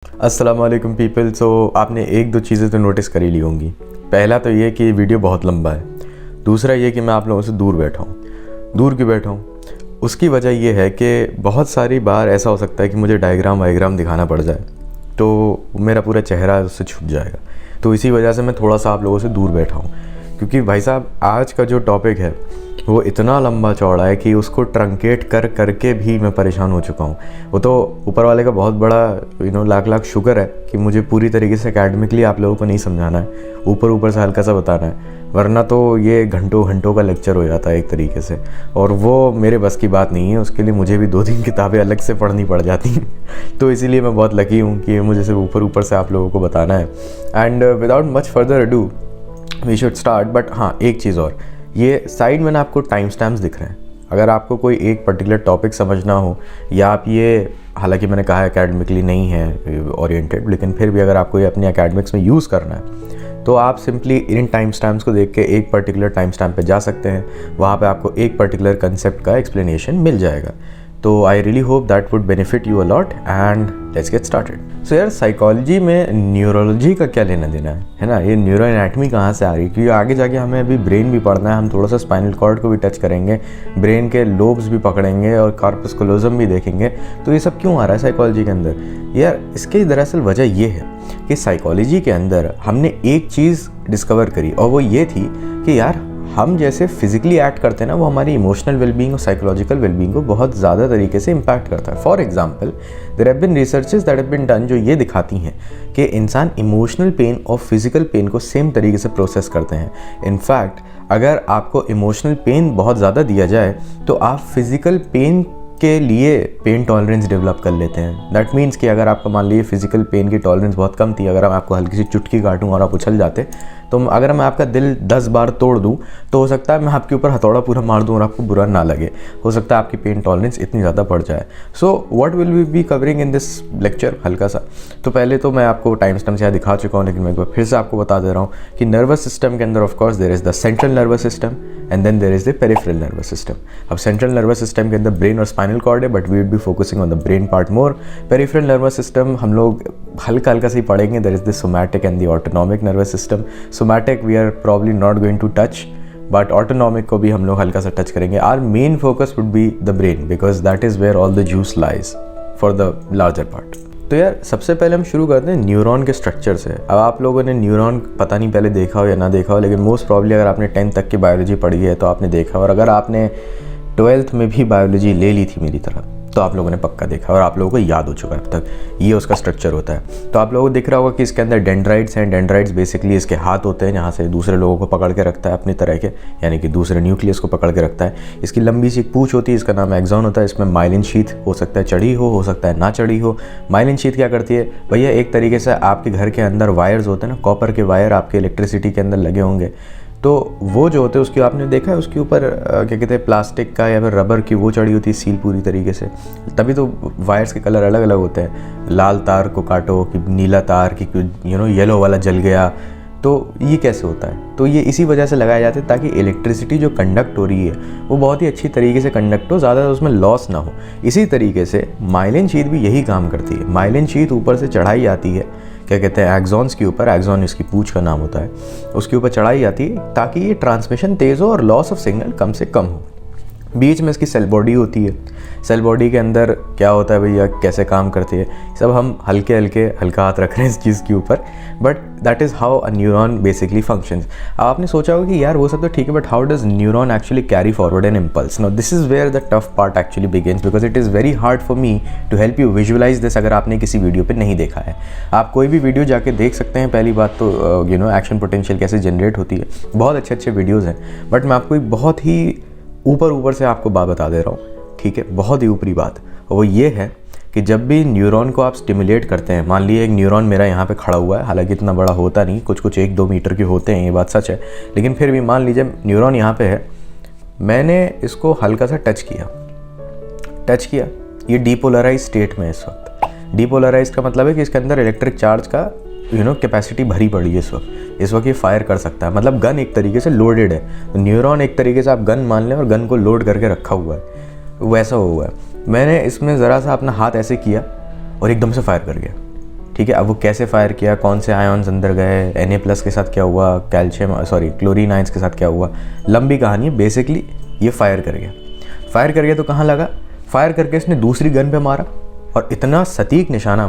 अस्सलाम वालेकुम पीपल। सो आपने एक दो चीज़ें तो नोटिस कर ही ली होंगी। पहला तो ये कि वीडियो बहुत लंबा है। दूसरा ये कि मैं आप लोगों से दूर बैठा हूँ। दूर क्यों बैठा हूँ? उसकी वजह ये है कि बहुत सारी बार ऐसा हो सकता है कि मुझे डायग्राम वायग्राम दिखाना पड़ जाए तो मेरा पूरा चेहरा उससे छुप जाएगा। तो इसी वजह से मैं थोड़ा सा आप लोगों से दूर बैठा हूँ, क्योंकि भाई साहब आज का जो टॉपिक है वो इतना लंबा चौड़ा है कि उसको ट्रंकेट कर करके भी मैं परेशान हो चुका हूँ। वो तो ऊपर वाले का बहुत बड़ा लाख लाख शुक्र है कि मुझे पूरी तरीके से एकेडमिकली आप लोगों को नहीं समझाना है, ऊपर से हल्का सा बताना है, वरना तो ये घंटों घंटों का लेक्चर हो जाता है एक तरीके से, और वो मेरे बस की बात नहीं है। उसके लिए मुझे भी 2-3 किताबें अलग से पढ़नी पड़ जाती हैं। तो इसीलिए मैं बहुत लकी हूँ कि मुझे सिर्फ ऊपर से आप लोगों को बताना है। And without much further ado we should start. But हाँ, एक चीज़ और, ये साइड में ना आपको टाइम स्टैम्प्स दिख रहे हैं। अगर आपको कोई एक पर्टिकुलर टॉपिक समझना हो, या आप ये, हालांकि मैंने कहा एकेडमिकली नहीं है ओरिएंटेड, लेकिन फिर भी अगर आपको ये अपने एकेडमिक्स में यूज़ करना है तो आप सिंपली इन टाइम स्टैम्प्स को देख के एक पर्टिकुलर टाइम स्टैम्प पे जा सकते हैं। वहाँ पे आपको एक पर्टिकुलर कंसेप्ट का एक्सप्लेनेशन मिल जाएगा। तो I really hope that would benefit you a lot and let's get started. So यार, साइकोलॉजी में न्यूरोलॉजी का क्या लेना देना है ना? ये न्यूरो एनाटमी कहाँ से आ रही है? क्योंकि आगे जाके हमें अभी ब्रेन भी पढ़ना है, हम थोड़ा सा स्पाइनल कॉर्ड को भी टच करेंगे, ब्रेन के लोब्स भी पकड़ेंगे और कॉर्पस कलोजम भी देखेंगे। तो ये सब क्यों आ रहा है साइकोलॉजी के अंदर? यार, इसकी दरअसल वजह ये है कि साइकोलॉजी के अंदर हमने एक चीज़ डिस्कवर करी, और वो ये थी कि यार हम जैसे फिजिकली एक्ट करते हैं ना, वो हमारी इमोशनल वेलबींग और साइकोलॉजिकल वेलबींग को बहुत ज़्यादा तरीके से इम्पैक्ट करता है। For example, there have been researches that have been done जो ये दिखाती हैं कि इंसान इमोशनल पेन और फिजिकल पेन को सेम तरीके से प्रोसेस करते हैं। इनफैक्ट अगर आपको इमोशनल पेन बहुत ज़्यादा दिया जाए तो आप फिजिकल पेन के लिए पेन टॉलरेंस डेवलप कर लेते हैं। दैट मीन्स कि अगर आपका मान लीजिए फिजिकल पेन की टॉलरेंस बहुत कम थी, अगर मैं आपको हल्की सी चुटकी काटूं और आप उछल जाते, तो अगर मैं आपका दिल 10 बार तोड़ दूं तो हो सकता है मैं आपके ऊपर हथौड़ा पूरा मार दूं और आपको बुरा ना लगे। हो सकता है आपकी पेन टॉलरेंस इतनी ज़्यादा बढ़ जाए। So what will we be covering in this lecture? हल्का सा तो पहले तो मैं आपको टाइम स्टैम्प यहाँ दिखा चुका हूँ, लेकिन मैं एक बार फिर से आपको बता दे रहा हूँ कि नर्वस सिस्टम के अंदर of course there is the central nervous system and then there is the peripheral nervous system. अब सेंट्रल नर्वस सिस्टम के अंदर ब्रेन और स्पाइनल कॉर्ड है, but we will be focusing on the brain part more. Peripheral nervous system हम लोग हल्का हल्का से ही पढ़ेंगे। There is the somatic and the autonomic nervous system. Somatic we are probably not going to touch, but autonomic को भी हम लोग हल्का सा टच करेंगे। Our main focus would be the brain because that is where all the juice lies for the larger part. तो यार, सबसे पहले हम शुरू करते हैं न्यूरॉन के स्ट्रक्चर से। अब आप लोगों ने न्यूरॉन पता नहीं पहले देखा हो या ना देखा हो, लेकिन मोस्ट प्रॉब्ली अगर आपने 10th तक की बायोलॉजी पढ़ी है तो आपने देखा, और अगर आपने 12th में भी बायोलॉजी ले ली थी मेरी तरह तो आप लोगों ने पक्का देखा और आप लोगों को याद हो चुका है अब तक। ये उसका स्ट्रक्चर होता है। तो आप लोगों को दिख रहा होगा कि इसके अंदर डेंड्राइट्स हैं। डेंड्राइट्स बेसिकली इसके हाथ होते हैं जहाँ से दूसरे लोगों को पकड़ के रखता है अपनी तरह के, यानी कि दूसरे न्यूक्लियस को पकड़ के रखता है। इसकी लंबी सी पूंछ होती है, इसका नाम एक्सॉन होता है। इसमें माइलिन शीथ हो सकता है चढ़ी हो सकता है ना चढ़ी हो। माइलिन शीथ क्या करती है भैया? एक तरीके से आपके घर के अंदर वायर्स होते हैं ना, कॉपर के वायर आपके इलेक्ट्रिसिटी के अंदर लगे होंगे, तो वो जो होते हैं उसकी आपने देखा है उसके ऊपर क्या कहते हैं, प्लास्टिक का या फिर रबर की वो चढ़ी होती है सील पूरी तरीके से। तभी तो वायर्स के कलर अलग अलग होते हैं। लाल तार को काटो कि नीला तार कि येलो वाला जल गया, तो ये कैसे होता है? तो ये इसी वजह से लगाए जाते हैं ताकि इलेक्ट्रिसिटी जो कंडक्ट हो रही है वो बहुत ही अच्छी तरीके से कंडक्ट हो, ज़्यादा उसमें लॉस ना हो। इसी तरीके से माइलिन शीथ भी यही काम करती है। माइलिन शीथ ऊपर से चढ़ाई जाती है, क्या कहते हैं, एक्सॉन्स के ऊपर। एक्सॉन इसकी पूंछ का नाम होता है, उसके ऊपर चढ़ाई जाती है ताकि ये ट्रांसमिशन तेज़ हो और लॉस ऑफ सिग्नल कम से कम हो। बीच में इसकी सेल बॉडी होती है। सेल बॉडी के अंदर क्या होता है भैया, कैसे काम करती है, सब हम हल्का हाथ रख रहे हैं इस चीज़ के ऊपर, but that is how a neuron basically functions. आपने सोचा होगा कि यार वो सब तो ठीक है, but how does neuron actually carry forward an impulse? No, this is where the tough part actually begins, because it is very hard for me to help you visualise this अगर आपने किसी वीडियो पर नहीं देखा है। आप कोई भी वीडियो जाके देख सकते हैं। पहली बात तो एक्शन पोटेंशियल कैसे जनरेट होती है, बहुत अच्छे वीडियोज़ हैं, बट मैं आपको एक बहुत ही ऊपर से आपको बात बता दे रहा हूँ, ठीक है, बहुत ही ऊपरी बात। और वो ये है कि जब भी न्यूरॉन को आप स्टिमुलेट करते हैं, मान लीजिए एक न्यूरॉन मेरा यहाँ पे खड़ा हुआ है, हालांकि इतना बड़ा होता नहीं, कुछ 1-2 मीटर के होते हैं, ये बात सच है, लेकिन फिर भी मान लीजिए न्यूरॉन यहाँ पे है, मैंने इसको हल्का सा टच किया, ये डीपोलराइज स्टेट में है इस वक्त। डीपोलराइज का मतलब है कि इसके अंदर इलेक्ट्रिक चार्ज का कैपेसिटी भरी पड़ी है इस वक्त ये फायर कर सकता है। मतलब गन एक तरीके से लोडेड है। तो न्यूरॉन एक तरीके से आप गन मान लें और गन को लोड करके रखा हुआ है, वैसा हुआ है। मैंने इसमें ज़रा सा अपना हाथ ऐसे किया और एकदम से फायर कर गया। ठीक है। अब वो कैसे फायर किया, कौन से आयन्स अंदर गए, Na+ के साथ क्या हुआ, क्लोरीन आयंस के साथ क्या हुआ, लंबी कहानी है। बेसिकली ये फायर कर गया तो कहाँ लगा, फायर करके इसने दूसरी गन पे मारा और इतना सटीक निशाना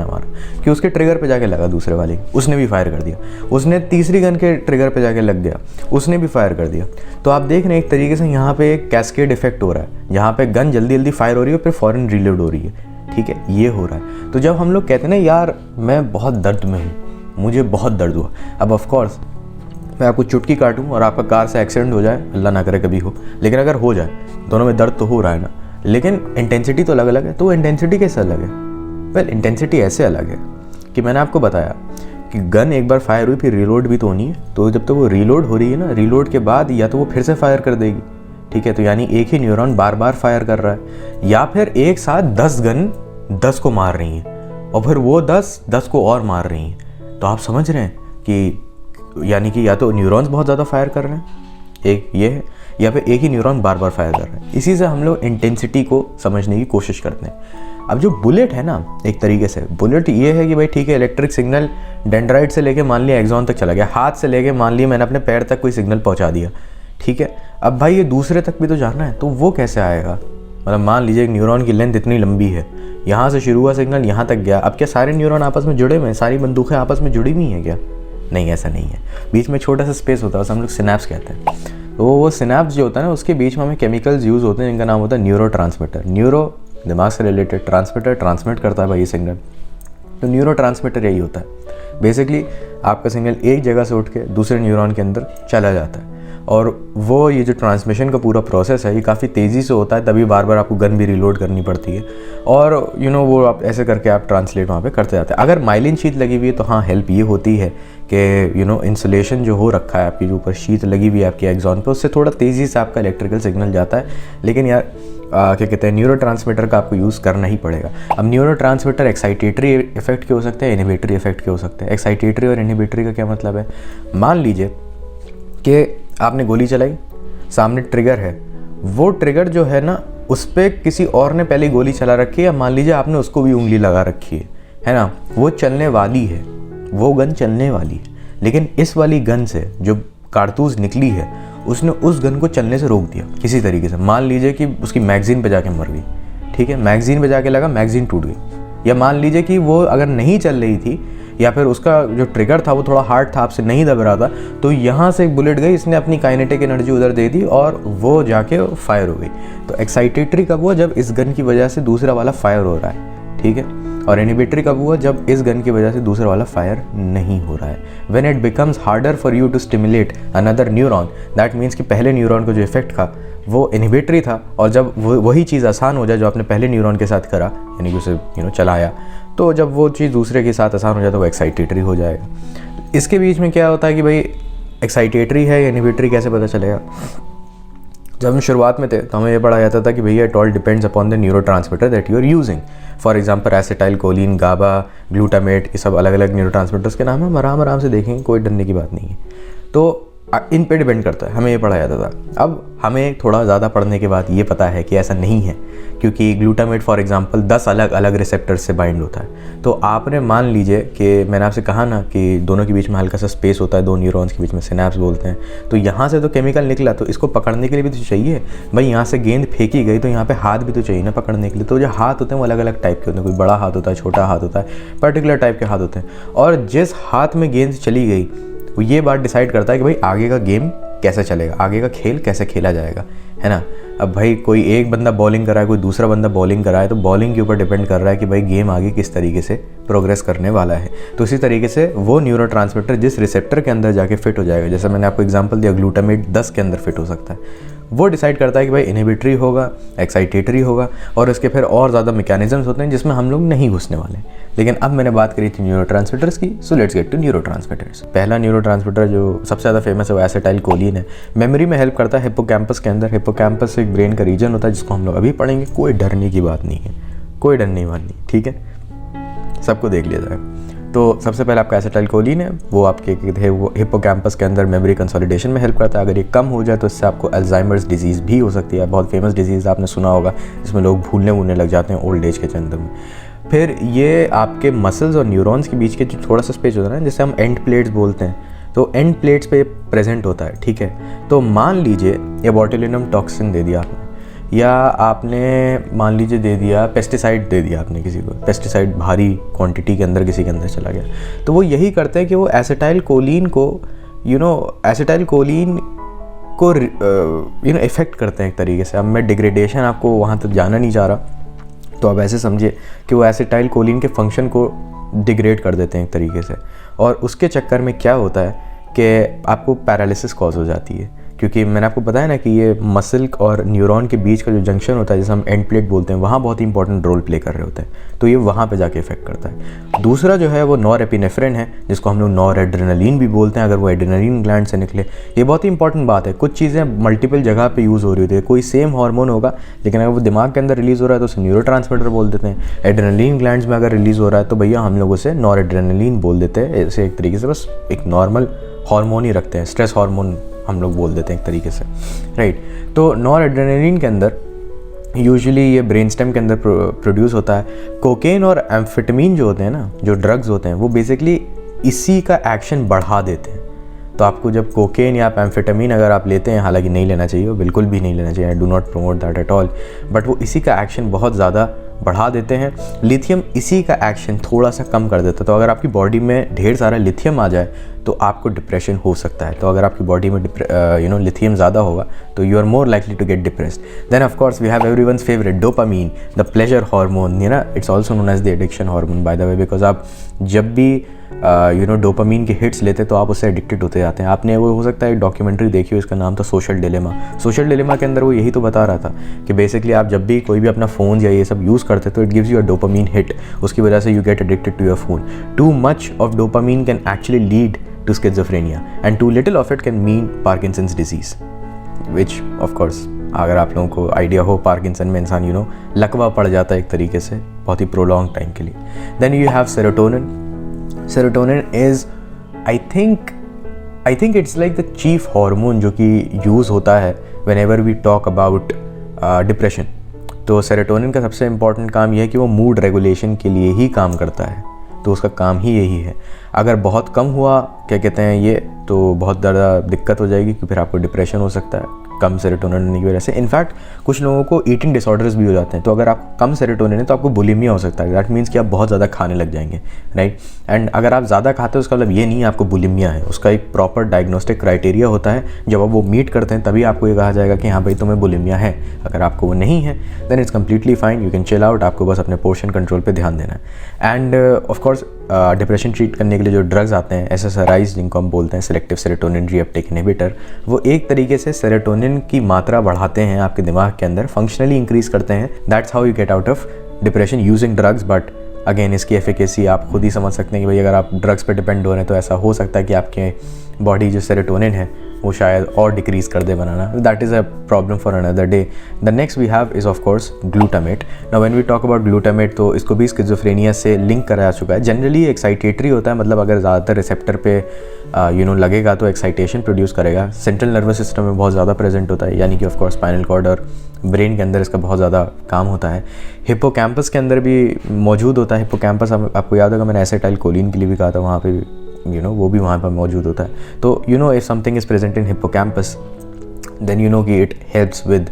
मारा कि उसके ट्रिगर पे जाके लगा दूसरे वाले, उसने भी फायर कर दिया। उसने तीसरी गन के ट्रिगर पे जाके लग गया, उसने भी फायर कर दिया। तो आप देख रहे हैं एक तरीके से यहाँ पे एक कैस्केड इफेक्ट हो रहा है, यहाँ पे गन जल्दी जल्दी फायर हो रही है, फिर फौरन रिलोड हो रही है, ठीक है, ये हो रहा है। तो जब हम लोग कहते हैं ना यार मैं बहुत दर्द में हूँ, मुझे बहुत दर्द हुआ, अब ऑफकोर्स मैं आपको चुटकी काटूँ और आपका कार से एक्सीडेंट हो जाए, अल्लाह ना करे कभी हो, लेकिन अगर हो जाए, दोनों में दर्द तो हो रहा है ना, लेकिन इंटेंसिटी तो अलग अलग है। तो इंटेंसिटी कैसे अलग है? वेल इंटेंसिटी ऐसे अलग है कि मैंने आपको बताया कि गन एक बार फायर हुई फिर रीलोड भी तो होनी है। तो जब तक वो रीलोड हो रही है ना, रीलोड के बाद या तो वो फिर से फायर कर देगी, ठीक है। तो यानी एक ही न्यूरॉन बार बार फायर कर रहा है, या फिर एक साथ 10 गन 10 को मार रही हैं और फिर वो 10 को और मार रही हैं। तो आप समझ रहे हैं कि यानी कि या तो न्यूरॉन्स बहुत ज़्यादा फायर कर रहे हैं, एक ये है, या फिर एक ही न्यूरॉन बार बार फायर कर रहा है। इसी से हम लोग इंटेंसिटी को समझने की कोशिश करते हैं। अब जो बुलेट है ना, एक तरीके से बुलेट ये है कि भाई ठीक है, इलेक्ट्रिक सिग्नल डेंड्राइट से लेके मान लिया एक्सॉन तक चला गया, हाथ से लेके मान लिया मैंने अपने पैर तक कोई सिग्नल पहुंचा दिया, ठीक है। अब भाई ये दूसरे तक भी तो जाना है, तो वो कैसे आएगा? मतलब मान लीजिए एक न्यूरॉन की लेंथ इतनी लंबी है, यहाँ से शुरू हुआ सिग्नल यहाँ तक गया, अब क्या सारे न्यूरॉन आपस में जुड़े हुए हैं, सारी बंदूकें आपस में जुड़ी हुई हैं क्या? नहीं, ऐसा नहीं है। बीच में छोटा सा स्पेस होता है, उसे हम लोग सिनैप्स कहते हैं। तो वो सिनैप्स जो होता है ना, उसके बीच में हमें केमिकल्स यूज़ होते हैं जिनका नाम होता है न्यूरोट्रांसमीटर। न्यूरो दिमाग से रिलेटेड, ट्रांसमीटर ट्रांसमिट करता है भाई ये सिग्नल। तो न्यूरोट्रांसमीटर यही होता है बेसिकली, आपका सिग्नल एक जगह से उठ के दूसरे न्यूरॉन के अंदर चला जाता है, और वो ये जो ट्रांसमिशन का पूरा प्रोसेस है ये काफ़ी तेज़ी से होता है, तभी बार बार आपको गन भी रिलोड करनी पड़ती है, और वो आप ऐसे करके आप ट्रांसलेट वहाँ पे करते जाते हैं। अगर माइलिन शीट लगी हुई है तो हाँ, हेल्प ये होती है कि इंसुलेशन जो हो रखा है आपकी, जो ऊपर शीट लगी हुई है आपके एक्सॉन पे, उससे थोड़ा तेज़ी से आपका इलेक्ट्रिकल सिग्नल जाता है। लेकिन यार क्या कहते हैं, न्यूरोट्रांसमीटर का आपको यूज़ करना ही पड़ेगा। अब न्यूरोट्रांसमीटर एक्साइटेटरी इफेक्ट के हो सकते हैं, इनहिबिटरी इफेक्ट के हो सकते हैं। एक्साइटेटरी और इनहिबिटरी का क्या मतलब है? मान लीजिए कि आपने गोली चलाई, सामने ट्रिगर है, वो ट्रिगर जो है ना उस पर किसी और ने पहले गोली चला रखी है, या मान लीजिए आपने उसको भी उंगली लगा रखी है ना, वो चलने वाली है, वो गन चलने वाली है। लेकिन इस वाली गन से जो कारतूस निकली है उसने उस गन को चलने से रोक दिया किसी तरीके से। मान लीजिए कि उसकी मैगज़ीन पे जाके मर गई, ठीक है, मैगज़ीन पे जाके लगा, मैगज़ीन टूट गई। या मान लीजिए कि वो अगर नहीं चल रही थी, या फिर उसका जो ट्रिगर था वो थोड़ा हार्ड था, आपसे नहीं दब रहा था, तो यहाँ से एक बुलेट गई, इसने अपनी काइनेटिक एनर्जी उधर दे दी और वो जाके फायर हो गई। तो एक्साइटेटरी कब हुआ? जब इस गन की वजह से दूसरा वाला फायर हो रहा है, ठीक है। और इनहिबिटरी कब हुआ? जब इस गन की वजह से दूसरा वाला फायर नहीं हो रहा है। When it becomes harder for you to stimulate another neuron, that means कि पहले न्यूरॉन को जो इफेक्ट था वो इनहिबिटरी था, और जब वही चीज़ आसान हो जाए जो आपने पहले न्यूरॉन के साथ करा, यानी कि उसे चलाया, तो जब वो चीज़ दूसरे के साथ आसान हो जाए तो वो एक्साइटेटरी हो जाएगा। इसके बीच में क्या होता है कि भाई एक्साइटेटरी है या इनहिबिटरी कैसे पता चलेगा? जब हम शुरुआत में थे तो हमें ये पढ़ा जाता था कि भैया it all depends upon the neurotransmitter that you are using. For example acetylcholine, GABA, glutamate, ये सब अलग अलग न्यूरोट्रांसमीटर्स के नाम है, हम आराम से देखेंगे, कोई डरने की बात नहीं है। तो इन पे डिपेंड करता है, हमें ये पढ़ा जाता था। अब हमें थोड़ा ज़्यादा पढ़ने के बाद ये पता है कि ऐसा नहीं है, क्योंकि ग्लूटामेट फॉर एग्जांपल 10 अलग अलग रिसेप्टर्स से बाइंड होता है। तो आपने मान लीजिए कि मैंने आपसे कहा ना कि दोनों के बीच में हल्का सा स्पेस होता है, दो न्यूरॉन्स के बीच में, सिनैप्स बोलते हैं। तो यहाँ से तो केमिकल निकला, तो इसको पकड़ने के लिए भी तो चाहिए भाई। यहाँ से गेंद फेंकी गई तो यहाँ पे हाथ भी तो चाहिए ना पकड़ने के लिए। तो जो हाथ होते हैं वो अलग अलग टाइप के होते हैं, कोई बड़ा हाथ होता है, छोटा हाथ होता है, पर्टिकुलर टाइप के हाथ होते हैं। और जिस हाथ में गेंद चली गई वो ये बात डिसाइड करता है कि भाई आगे का गेम कैसे चलेगा, आगे का खेल कैसे खेला जाएगा, है ना। अब भाई कोई एक बंदा बॉलिंग कर रहा है, कोई दूसरा बंदा बॉलिंग कर रहा है, तो बॉलिंग के ऊपर डिपेंड कर रहा है कि भाई गेम आगे किस तरीके से प्रोग्रेस करने वाला है। तो इसी तरीके से वो न्यूरोट्रांसमीटर जिस रिसेप्टर के अंदर जाके फिट हो जाएगा, जैसे मैंने आपको एग्जांपल दिया ग्लूटामेट 10 के अंदर फिट हो सकता है, वो डिसाइड करता है कि भाई इनहिबिटरी होगा, एक्साइटेटरी होगा, और इसके फिर और ज़्यादा मैकेनिज्म्स होते हैं जिसमें हम लोग नहीं घुसने वाले। लेकिन अब मैंने बात करी थी न्यूरोट्रांसमीटर्स की, so let's get to neurotransmitters. पहला न्यूरोट्रांसमीटर जो सबसे ज़्यादा फेमस है वो एसिटाइल कोलिन है। मेमोरी में हेल्प करता है हिप्पोकैम्पस के अंदर। हिप्पोकैम्पस एक ब्रेन का रीजन होता है जिसको हम लोग अभी पढ़ेंगे, कोई डरने की बात नहीं है, कोई डरने की बात नहीं, ठीक है, सबको देख लिया जाएगा। तो सबसे पहले आपका एसिटाइल कोलिन है, वो आपके वो हिप्पोकैम्पस के अंदर मेमोरी कंसोलिडेशन में हेल्प करता है। अगर ये कम हो जाए तो इससे आपको अल्जाइमर्स डिजीज़ भी हो सकती है, बहुत फेमस डिजीज़ आपने सुना होगा, जिसमें लोग भूलने लग जाते हैं ओल्ड एज के अंदर में। फिर ये आपके मसल्स और न्यूरॉन्स के बीच के जो थोड़ा सा स्पेस होता है ना, जिसे हम एंड प्लेट्स बोलते हैं, तो एंड प्लेट्स पे प्रेजेंट होता है, ठीक है। तो मान लीजिए ये बोtulinum टॉक्सिन दे दिया आपने, या आपने मान लीजिए दे दिया पेस्टिसाइड, दे दिया आपने किसी को पेस्टिसाइड भारी क्वांटिटी के अंदर किसी के अंदर चला गया, तो वो यही करते हैं कि वो एसिटाइल कोलिन को एसिटाइल कोलिन को इफ़ेक्ट करते हैं एक तरीके से। अब मैं डिग्रेडेशन आपको वहाँ तक जाना नहीं चाह रहा, तो आप ऐसे समझिए कि वो एसिटाइल कोलिन के फंक्शन को डिग्रेड कर देते हैं एक तरीके से, और उसके चक्कर में क्या होता है कि आपको पैरालिसिस कॉज हो जाती है, क्योंकि मैंने आपको बताया ना कि ये मसल और न्यूरॉन के बीच का जो जंक्शन होता है, जिसे हम एंड प्लेट बोलते हैं, वहाँ बहुत ही इंपॉर्टेंट रोल प्ले कर रहे होते हैं, तो ये वहाँ पे जाके इफेक्ट करता है। दूसरा जो है वो नॉरएपिनेफ्रिन है, जिसको हम लोग नॉरएड्रेनालिन भी बोलते हैं, अगर वो एड्रेनालिन ग्लैंड से निकले। ये बहुत ही इंपॉर्टेंट बात है, कुछ चीज़ें मल्टीपल जगह पर यूज़ हो रही होती है, कोई सेम हार्मोन होगा लेकिन अगर वो दिमाग के अंदर रिलीज़ हो रहा है तो उसे न्यूरोट्रांसमीटर बोल देते हैं। एड्रेनालिन ग्लैंड्स में अगर रिलीज़ हो रहा है तो भैया हम लोग उसे नॉरएड्रेनालिन बोल देते हैं। ऐसे एक तरीके से बस एक नॉर्मल हार्मोन ही रखते हैं, स्ट्रेस हार्मोन हम लोग बोल देते हैं एक तरीके से, राइट। तो नॉरएड्रेनालिन के अंदर यूजुअली ये ब्रेन स्टेम के अंदर प्रोड्यूस होता है। कोकेन और एम्फेटामिन जो होते हैं ना, जो ड्रग्स होते हैं, वो बेसिकली इसी का एक्शन बढ़ा देते हैं। तो आपको जब कोकेन या एम्फेटामिन अगर आप लेते हैं, हालांकि नहीं लेना चाहिए, बिल्कुल भी नहीं लेना चाहिए, I do not promote that at all, but वो इसी का एक्शन बहुत ज़्यादा बढ़ा देते हैं। लिथियम इसी का एक्शन थोड़ा सा कम कर देता है। तो अगर आपकी बॉडी में ढेर सारा लिथियम आ जाए तो आपको डिप्रेशन हो सकता है। तो अगर आपकी बॉडी में लिथियम ज़्यादा होगा तो you are more likely to get depressed. Then of course we have everyone's favourite dopamine, the pleasure hormone, it's also known as the addiction hormone by the way, because आप जब भी dopamine के hits लेते हैं तो आप उससे addicted होते जाते हैं। आपने वो हो सकता है एक डॉक्यूमेंट्री देखी हो, इसका नाम था सोशल डिलेमा। सोशल डिलेमा के अंदर वो यही तो बता रहा था कि बेसिकली आप जब भी कोई भी अपना फ़ोन या ये सब यूज़ करते तो it gives you a dopamine hit, उसकी वजह से you get addicted to your phone. Too much of dopamine can actually lead to schizophrenia and too little of it can mean Parkinson's disease, which of course अगर आप लोगों को idea हो, Parkinson में इंसान लकवा पड़ जाता है एक तरीके से बहुत ही प्रोलॉन्ग टाइम के लिए। Then you have serotonin. Serotonin is, I think it's like the chief hormone जो कि यूज़ होता है whenever we talk about depression। तो सेरोटोनिन का सबसे इम्पॉर्टेंट काम यह है कि वो मूड रेगुलेशन के लिए ही काम करता है, तो उसका काम ही यही है। अगर बहुत कम हुआ क्या कहते हैं ये, तो बहुत ज़्यादा दिक्कत हो जाएगी, क्योंकि फिर आपको डिप्रेशन हो सकता है कम सेरोटोनिन होने की वजह से। इनफैक्ट कुछ लोगों को ईटिंग डिसऑर्डर्स भी हो जाते हैं। तो अगर आप कम सेरोटोनिन है तो आपको बुलिमिया हो सकता है। दैट मीन्स कि आप बहुत ज़्यादा खाने लग जाएंगे, राइट। एंड अगर आप ज़्यादा खाते हो उसका मतलब ये नहीं है आपको बुलिमिया है, उसका एक प्रॉपर डायग्नोस्टिक क्राइटेरिया होता है। जब आप वो मीट करते हैं तभी आपको ये कहा जाएगा कि हाँ भाई तुम्हें बुलिमिया है। अगर आपको वो नहीं है then it's completely fine, you can chill out, आपको बस अपने पोर्शन कंट्रोल पर ध्यान देना है। एंड ऑफकोर्स डिप्रेशन ट्रीट करने के लिए जो ड्रग्स आते हैं SSRIs जिनको हम बोलते हैं, सिलेक्टिव सेरोटोनिन रीअपटेक इनहिबिटर, वो एक तरीके से सेरोटोनिन की मात्रा बढ़ाते हैं आपके दिमाग के अंदर, फंक्शनली इंक्रीज करते हैं। That's how you get out of depression using drugs. But again इसकी एफिकेसी आप खुद ही समझ सकते हैं कि भाई अगर आप ड्रग्स पे डिपेंड हो रहे हैं तो ऐसा हो सकता है कि आपके बॉडी जो सेरोटोनिन है वो शायद और डिक्रीज कर दे बनाना। That is a problem for another day. The next we have is of course glutamate. Now when we talk about glutamate तो इसको भी स्किज़ोफ्रेनिया से लिंक कराया चुका है। जनरली एक्साइटेटरी होता है, मतलब अगर ज़्यादातर रिसेप्टर पे लगेगा तो एक्साइटेशन प्रोड्यूस करेगा। सेंट्रल नर्वस सिस्टम में बहुत ज़्यादा प्रेजेंट होता है, यानी कि ऑफकोर्स स्पाइनल कॉर्ड और ब्रेन के अंदर इसका बहुत ज़्यादा काम होता है। हिप्पोकैम्पस के अंदर भी मौजूद होता है। हिप्पोकैम्पस आपको याद होगा मैंने एसिटाइल कोलिन के लिए भी कहा था, वहाँ पे वो भी वहाँ पर मौजूद होता है। तो if something is present in hippocampus then कि it helps with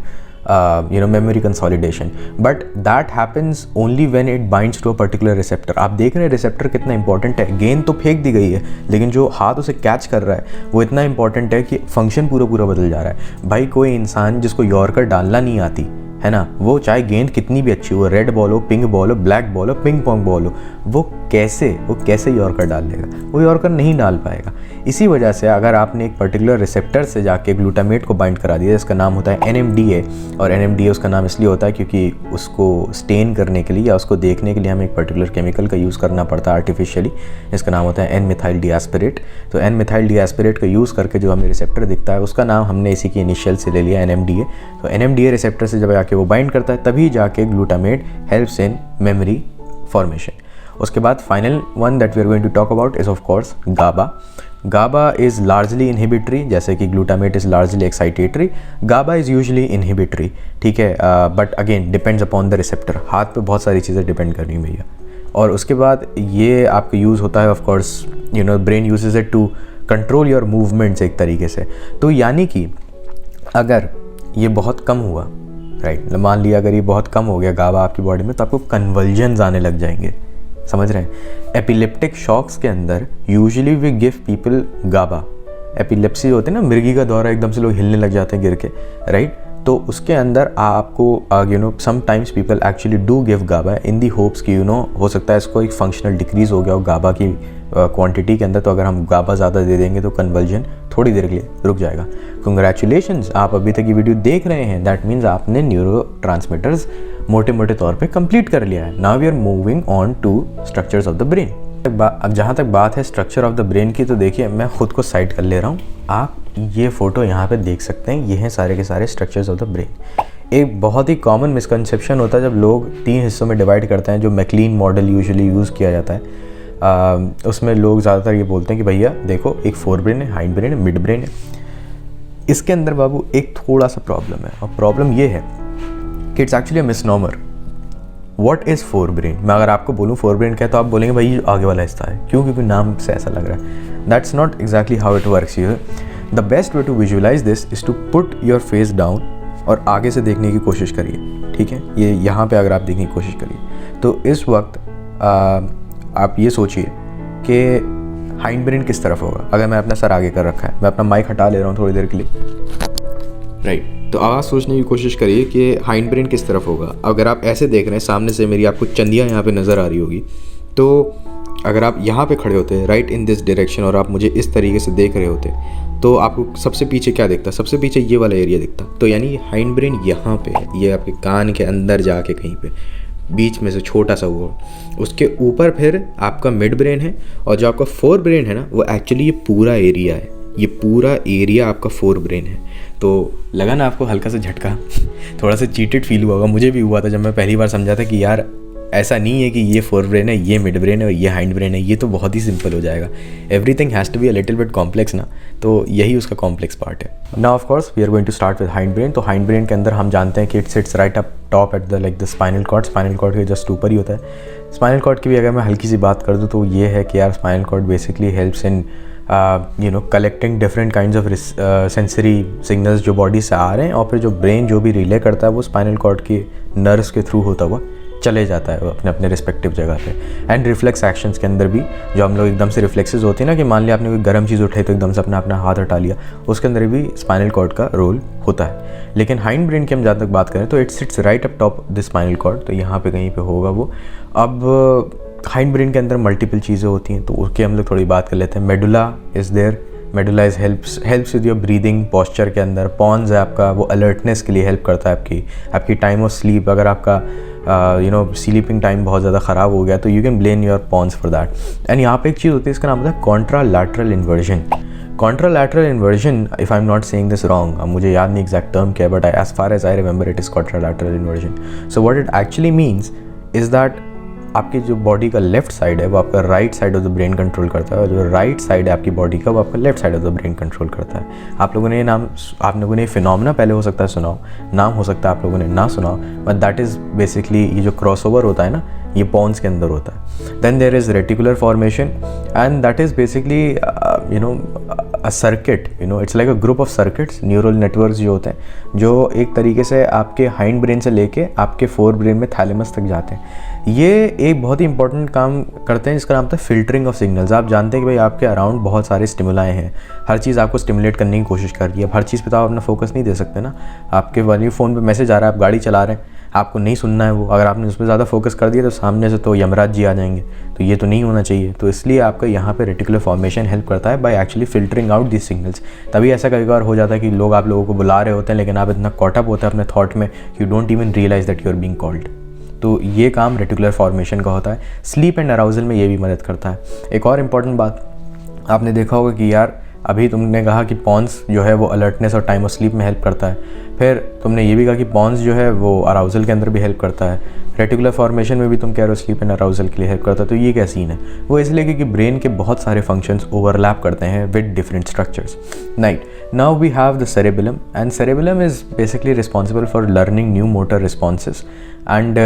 memory consolidation, but that happens only when it binds to a particular receptor। आप देख रहे हैं रिसेप्टर कितना इंपॉर्टेंट है। गेंद तो फेंक दी गई है लेकिन जो हाथ उसे कैच कर रहा है वो इतना इंपॉर्टेंट है कि फंक्शन पूरा बदल जा रहा है। भाई कोई इंसान जिसको यॉर्कर डालना नहीं आती है ना, वो चाहे गेंद कितनी भी अच्छी हो, रेड बॉल हो, पिंक बॉल हो, ब्लैक बॉल हो, पिंग पोंग बॉल हो, वो कैसे यॉर्कर डाल लेगा? वो यॉर्कर नहीं डाल पाएगा। इसी वजह से अगर आपने एक पर्टिकुलर रिसेप्टर से जाके ग्लूटामेट को बाइंड करा दिया, इसका नाम होता है NMDA, और NMDA उसका नाम इसलिए होता है क्योंकि उसको स्टेन करने के लिए या उसको देखने के लिए हमें एक पर्टिकुलर केमिकल का यूज़ करना पड़ता है आर्टिफिशियली। इसका नाम होता है N-methyl diaspirate। तो N-methyl diaspirate का यूज़ करके जो हमें रिसेप्टर दिखता है उसका नाम हमने इसी की इनिशियल से ले लिया, NMDA। तो NMDA रिसेप्टर से जब जाके वो बाइंड करता है तभी जाके glutamate helps in memory formation. उसके बाद final one that we are going to talk about is of course GABA। GABA is largely inhibitory, जैसे कि glutamate is largely excitatory. GABA is usually inhibitory, ठीक है, but again depends upon the receptor. हाथ पे बहुत सारी चीज़ें depend करनी भैया। और उसके बाद ये आपका यूज़ होता है of course you know brain uses it to control your movements एक तरीके से। तो यानी कि अगर ये बहुत कम हुआ, राइट, मान लिया अगर ये बहुत कम हो गया गाबा आपकी बॉडी में, तो आपको कन्वल्जन्स आने लग जाएंगे, समझ रहे हैं। एपिलेप्टिक शॉक्स के अंदर usually we give people GABA. Epilepsy होते हैं ना, मिर्गी का दौरा, एकदम से लोग हिलने लग जाते हैं गिर के, राइट। तो उसके अंदर आपको you know sometimes people actually do give GABA in the hopes कि यू नो हो सकता है इसको एक फंक्शनल डिक्रीज़ हो गया हो गाबा की क्वांटिटी के अंदर, तो अगर हम गाबा ज़्यादा दे देंगे तो कन्वल्जन थोड़ी देर के लिए रुक जाएगा। कंग्रेचुलेशंस, आप अभी तक ये वीडियो देख रहे हैं, दैट मीन्स आपने न्यूरोट्रांसमीटर्स मोटे मोटे तौर पे कंप्लीट कर लिया है। Now we are moving on to structures of the brain. अब जहाँ तक बात है स्ट्रक्चर ऑफ द ब्रेन की, तो देखिए मैं खुद को साइड कर ले रहा हूँ, आप ये फ़ोटो यहाँ पे देख सकते हैं, ये हैं सारे के सारे स्ट्रक्चर्स ऑफ द ब्रेन। एक बहुत ही कॉमन मिसकंसेप्शन होता है जब लोग 3 हिस्सों में डिवाइड करते हैं, जो मैक्लीन मॉडल यूजुअली यूज़ किया जाता है। उसमें लोग ज़्यादातर ये बोलते हैं कि भैया देखो एक फोर ब्रेन है, हाइंड ब्रेन है, मिड ब्रेन है। इसके अंदर बाबू एक थोड़ा सा प्रॉब्लम है, और प्रॉब्लम ये है कि it's actually a misnomer. What is forebrain? मैं अगर आपको बोलूँ फोर ब्रेन क्या है, तो आप बोलेंगे भाई आगे वाला हिस्सा है, क्यों? क्योंकि नाम से ऐसा लग रहा है। That's not exactly how it works here. The best way to visualize this is to put your face down और आगे से देखने की कोशिश करिए, ठीक है। ये यहाँ पे अगर आप देखने की कोशिश करिए, तो इस वक्त आप ये सोचिए कि हाइंड ब्रेन किस तरफ होगा। अगर मैं अपना सर आगे कर रखा है, मैं अपना माइक हटा ले रहा हूँ थोड़ी देर के लिए, राइट, तो आवाज़ सोचने की कोशिश करिए कि हाइंड ब्रेन किस तरफ होगा। अगर आप ऐसे देख रहे हैं सामने से, मेरी आपको चंदिया यहाँ पे नज़र आ रही होगी, तो अगर आप यहाँ पे खड़े होते राइट इन दिस डायरेक्शन और आप मुझे इस तरीके से देख रहे होते, तो आपको सबसे पीछे क्या दिखता? सबसे पीछे ये वाला एरिया दिखता। तो यानी हाइंड ब्रेन यहाँ पे है, ये आपके कान के अंदर जाके कहीं पे बीच में से छोटा सा वो, उसके ऊपर फिर आपका मिड ब्रेन है, और जो आपका फोर ब्रेन है ना, वो एक्चुअली ये पूरा एरिया है, ये पूरा एरिया आपका फोर ब्रेन है। तो लगा ना आपको हल्का सा झटका, थोड़ा सा चीटेड फील हुआ होगा, मुझे भी हुआ था जब मैं पहली बार समझा था कि यार ऐसा नहीं है कि ये फोर ब्रेन है, ये मिड ब्रेन है और ये हाइंड ब्रेन है, ये तो बहुत ही सिंपल हो जाएगा। Everything has to be a little bit complex ना, तो यही उसका कॉम्प्लेक्स पार्ट है। Now of course we are going to start with hindbrain. तो हाइंड ब्रेन के अंदर हम जानते हैं कि it sits right up top at the like the spinal cord. Spinal cord के जस्ट ऊपर ही होता है। स्पाइनल कॉर्ड की भी अगर मैं हल्की सी बात कर दूँ तो ये है कि यार spinal cord basically helps in you know collecting different kinds of sensory signals जो बॉडी से आ रहे हैं, और फिर जो ब्रेन जो भी रिले करता है वो स्पाइनल कॉर्ड के नर्व्स के थ्रू होता हुआ चले जाता है अपने अपने रिस्पेक्टिव जगह पे। एंड रिफ्लेक्स एक्शंस के अंदर भी जो हम लोग एकदम से रिफ्लेक्सेस होते हैं ना, कि मान लिया आपने कोई गर्म चीज़ उठाई तो एकदम से अपना हाथ हटा लिया, उसके अंदर भी स्पाइनल कॉर्ड का रोल होता है। लेकिन हाइंड ब्रेन की हम जहाँ तक बात करें तो it sits right up top the spinal cord, तो यहाँ पे कहीं पे होगा वो। अब हाइंड ब्रेन के अंदर मल्टीपल चीज़ें होती हैं, तो उसकी हम लोग थोड़ी बात कर लेते हैं। Medulla is there. Medulla is helps with your breathing posture के अंदर। पॉन्स है आपका, वो अलर्टनेस के लिए हेल्प करता है आपकी टाइम ऑफ स्लीप। अगर आपका यू नो स्लीपिंग टाइम बहुत ज़्यादा ख़राब हो गया तो you can blame your pons for that. And यहाँ पे एक चीज़ होती है, इसका नाम होता है contralateral inversion. Contralateral inversion, if I am not saying this wrong, मुझे याद नहीं एग्जैक्ट टर्म क्या है, but as far as I remember it is contralateral inversion. So what it actually means is that आपकी जो बॉडी का left side है वो आपका right side of the brain control करता है, और जो राइट साइड है आपकी बॉडी का वो आपका left side of the brain control करता है। आप लोगों ने ये फिनोमेना पहले हो सकता है सुनाओ, नाम हो सकता है आप लोगों ने ना सुनाओ, बट दैट इज़ बेसिकली ये जो क्रॉसओवर होता है ना, ये पॉन्स के अंदर होता है। Then there is reticular formation, and that is basically you know a circuit, you know it's like a group of circuits, neural networks जो होते हैं, जो एक तरीके से आपके हाइंड ब्रेन से लेके आपके फोर ब्रेन में थैलेमस तक जाते हैं। ये एक बहुत ही इंपॉर्टेंट काम करते हैं जिसका नाम होता है फिल्टरिंग ऑफ सिग्नल्स। आप जानते हैं कि भाई आपके अराउंड बहुत सारे स्टिमुलाई हैं, हर चीज़ आपको स्टिमुलेट करने की कोशिश कर रही है। अब हर चीज़ पे तो आप अपना फोकस नहीं दे सकते ना। आपके वाली फ़ोन पे मैसेज आ रहा है, आप गाड़ी चला रहे हैं, आपको नहीं सुनना है वो, अगर आपने उस पर ज़्यादा फोकस कर दिया तो सामने से तो यमराज जी आ जाएंगे, तो ये तो नहीं होना चाहिए। तो इसलिए आपका यहाँ पे रेटिकुलर फॉर्मेशन हेल्प करता है by actually filtering out this signals. तभी ऐसा कई बार हो जाता है कि लोग आप लोगों को बुला रहे होते हैं, लेकिन आप इतना कॉट अप होते हैं अपने थॉट में, you don't even realize that you are being called. तो ये काम रेटिकुलर फॉर्मेशन का होता है। स्लीप एंड अराउजल में ये भी मदद करता है। एक और इम्पॉर्टेंट बात आपने देखा होगा कि यार अभी तुमने कहा कि पॉन्स जो है वो अलर्टनेस और टाइम ऑफ स्लीप में हेल्प करता है, फिर तुमने ये भी कहा कि पॉन्स जो है वो अराउजल के अंदर भी हेल्प करता है, रेटिकुलर फॉर्मेशन में भी तुम कह रहे हो स्लीप एंड अराउजल के लिए हेल्प करता है। तो ये क्या सीन है? वो इसलिए क्योंकि ब्रेन के बहुत सारे फंक्शंस ओवरलैप करते हैं with different structures. Now we have the cerebellum, and cerebellum is basically responsible for learning new motor responses. And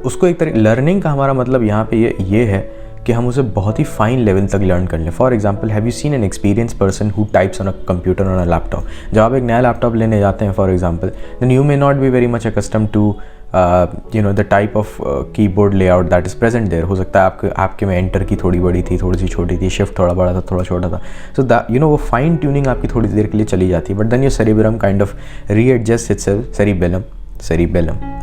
उसको एक तरह लर्निंग का हमारा मतलब यहाँ पे ये है कि हम उसे बहुत ही फाइन लेवल तक लर्न कर लें। For example, have you seen an experience person who types on a computer on a laptop? जब आप एक नया लैपटॉप लेने जाते हैं for example, then you may not be very much accustom to the type of keyboard layout that is present there. हो सकता है आपके में एंटर की थोड़ी बड़ी थी, थोड़ी सी छोटी थी, शिफ्ट थोड़ा बड़ा था, थोड़ा छोटा था। सो दैट वो फाइन ट्यूनिंग आपकी थोड़ी देर के लिए चली जाती है, but then your cerebrum kind of readjust itself,